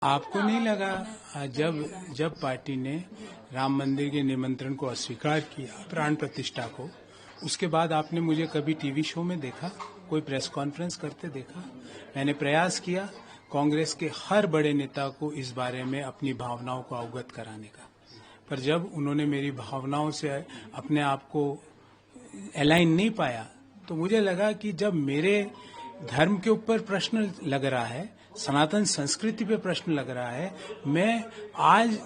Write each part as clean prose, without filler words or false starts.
आपको नहीं लगा जब जब पार्टी ने राम मंदिर के निमंत्रण को अस्वीकार किया, प्राण प्रतिष्ठा को, उसके बाद आपने मुझे कभी टीवी शो में देखा, कोई प्रेस कॉन्फ्रेंस करते देखा? मैंने प्रयास किया कांग्रेस के हर बड़े नेता को इस बारे में अपनी भावनाओं को अवगत कराने का, पर जब उन्होंने मेरी भावनाओं से अपने आप को अलाइन नहीं पाया तो मुझे लगा कि जब मेरे धर्म के ऊपर प्रश्न लग रहा है, सनातन संस्कृति पे प्रश्न लग रहा है, मैं आज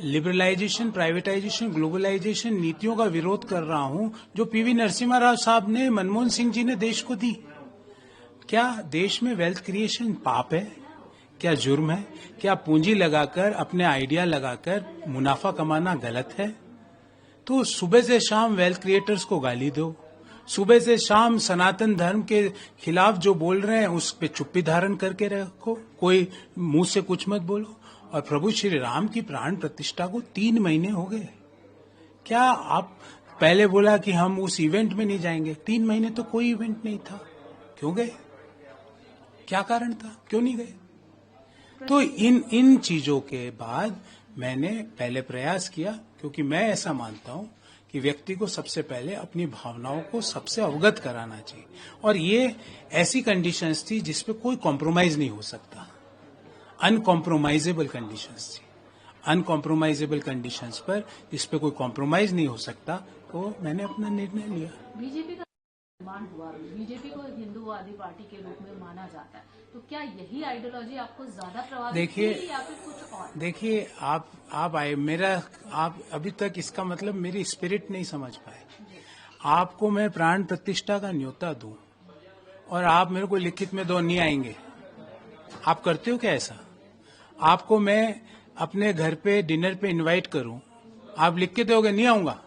लिबरलाइजेशन, प्राइवेटाइजेशन, ग्लोबलाइजेशन नीतियों का विरोध कर रहा हूं जो पीवी नरसिम्हा राव साहब ने, मनमोहन सिंह जी ने देश को दी। क्या देश में वेल्थ क्रिएशन पाप है? क्या जुर्म है? क्या पूंजी लगाकर, अपने आइडिया लगाकर मुनाफा कमाना गलत है? तो सुबह से शाम वेल्थ क्रिएटर्स को गाली दो, सुबह से शाम सनातन धर्म के खिलाफ जो बोल रहे हैं उस पे चुप्पी धारण करके रखो, कोई मुंह से कुछ मत बोलो। और प्रभु श्री राम की प्राण प्रतिष्ठा को 3 महीने हो गए। क्या आप पहले बोला कि हम उस इवेंट में नहीं जाएंगे, 3 महीने तो कोई इवेंट नहीं था, क्यों गए? क्या कारण था, क्यों नहीं गए? तो इन चीजों के बाद मैंने पहले प्रयास किया, क्योंकि मैं ऐसा मानता हूं कि व्यक्ति को सबसे पहले अपनी भावनाओं को सबसे अवगत कराना चाहिए, और ये ऐसी कंडीशंस थी जिसपे कोई कॉम्प्रोमाइज नहीं हो सकता, अनकॉम्प्रोमाइजेबल कंडीशंस थी। अनकॉम्प्रोमाइजेबल कंडीशंस पर जिस पे कोई कॉम्प्रोमाइज नहीं हो सकता, तो मैंने अपना निर्णय लिया। बीजेपी का निर्माण हुआ, बीजेपी को हिंदूवादी पार्टी के रूप में माना जाता है, तो क्या यही आइडियोलॉजी आपको ज्यादा प्रभावित की या फिर कुछ और? देखिए, आप अभी तक इसका मतलब मेरी स्पिरिट नहीं समझ पाए। आपको मैं प्राण प्रतिष्ठा का न्योता दूं और आप मेरे को लिखित में दो, नहीं आएंगे। आप करते हो क्या ऐसा? आपको मैं अपने घर पे डिनर पे इनवाइट करूं, आप लिख के दोगे नहीं आऊंगा?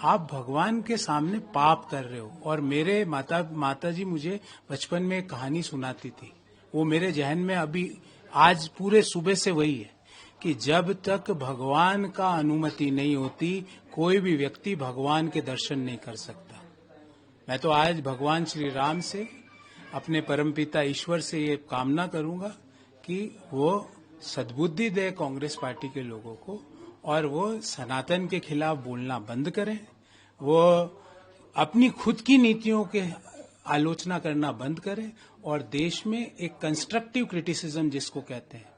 आप भगवान के सामने पाप कर रहे हो। और मेरे माता जी मुझे बचपन में एक कहानी सुनाती थी, वो मेरे जहन में अभी आज पूरे सुबह से वही है कि जब तक भगवान का अनुमति नहीं होती, कोई भी व्यक्ति भगवान के दर्शन नहीं कर सकता। मैं तो आज भगवान श्री राम से, अपने परमपिता ईश्वर से ये कामना करूंगा कि वो सद्बुद्धि दे कांग्रेस पार्टी के लोगों को, और वो सनातन के खिलाफ बोलना बंद करें, वो अपनी खुद की नीतियों के आलोचना करना बंद करें, और देश में एक कंस्ट्रक्टिव क्रिटिसिज्म जिसको कहते हैं,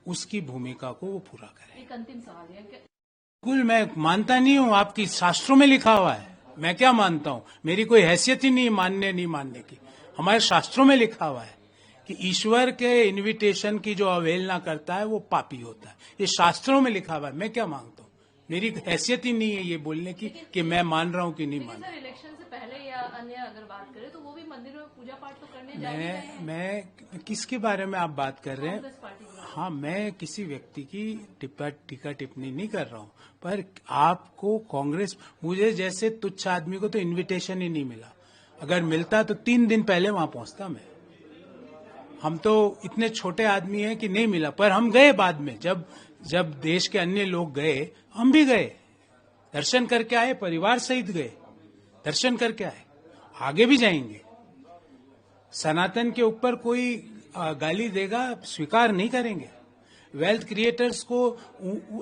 उसकी भूमिका को वो पूरा करें। एक अंतिम सवाल है, बिल्कुल मैं मानता नहीं हूं, आपकी शास्त्रों में लिखा हुआ है, मैं क्या मानता हूं? मेरी कोई हैसियत ही नहीं मानने नहीं मानने की। हमारे शास्त्रों में लिखा हुआ है कि ईश्वर के इनविटेशन की जो अवहेलना करता है वो पापी होता है। ये शास्त्रों में लिखा हुआ है, मैं क्या मांगता हूँ? मेरी हैसियत ही नहीं है ये बोलने की कि मैं मान रहा हूँ कि नहीं मान रहा। इलेक्शन से पहले या अन्य अगर बात करें तो वो भी मंदिर में पूजा पाठ तो करने जा रहे हैं। मैं किसके बारे में आप बात कर रहे हैं? कांग्रेस पार्टी के बारे में। हाँ, मैं किसी व्यक्ति की टीका टिप्पणी नहीं कर रहा हूँ, पर आपको कांग्रेस, मुझे जैसे तुच्छ आदमी को तो इन्विटेशन ही नहीं मिला। अगर मिलता तो 3 दिन पहले वहां पहुंचता मैं। हम तो इतने छोटे आदमी हैं कि नहीं मिला, पर हम गए बाद में। जब देश के अन्य लोग गए, हम भी गए, दर्शन करके आए, परिवार सहित गए, दर्शन करके आए, आगे भी जाएंगे। सनातन के ऊपर कोई गाली देगा, स्वीकार नहीं करेंगे। वेल्थ क्रिएटर्स को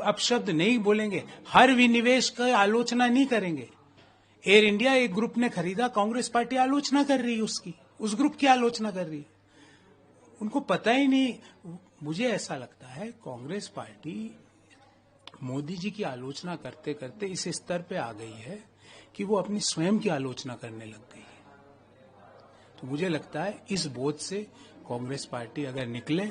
अपशब्द नहीं बोलेंगे, हर विनिवेश की आलोचना नहीं करेंगे। एयर इंडिया एक ग्रुप ने खरीदा, कांग्रेस पार्टी आलोचना कर रही है उसकी, उस ग्रुप की आलोचना कर रही है। उनको पता ही नहीं। मुझे ऐसा लगता है कांग्रेस पार्टी मोदी जी की आलोचना करते करते इस स्तर पे आ गई है कि वो अपनी स्वयं की आलोचना करने लग गई है। तो मुझे लगता है इस बोझ से कांग्रेस पार्टी अगर निकले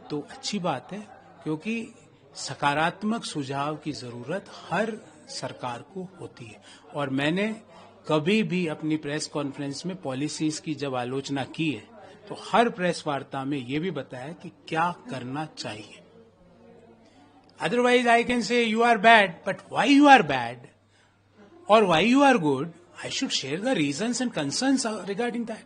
तो अच्छी बात है, क्योंकि सकारात्मक सुझाव की जरूरत हर सरकार को होती है। और मैंने कभी भी अपनी प्रेस कॉन्फ्रेंस में पॉलिसीज की जब आलोचना की है तो हर प्रेस वार्ता में ये भी बताया कि क्या करना चाहिए। Otherwise I can say you are bad, but why you are bad और why you are good, I should share the reasons and concerns regarding that.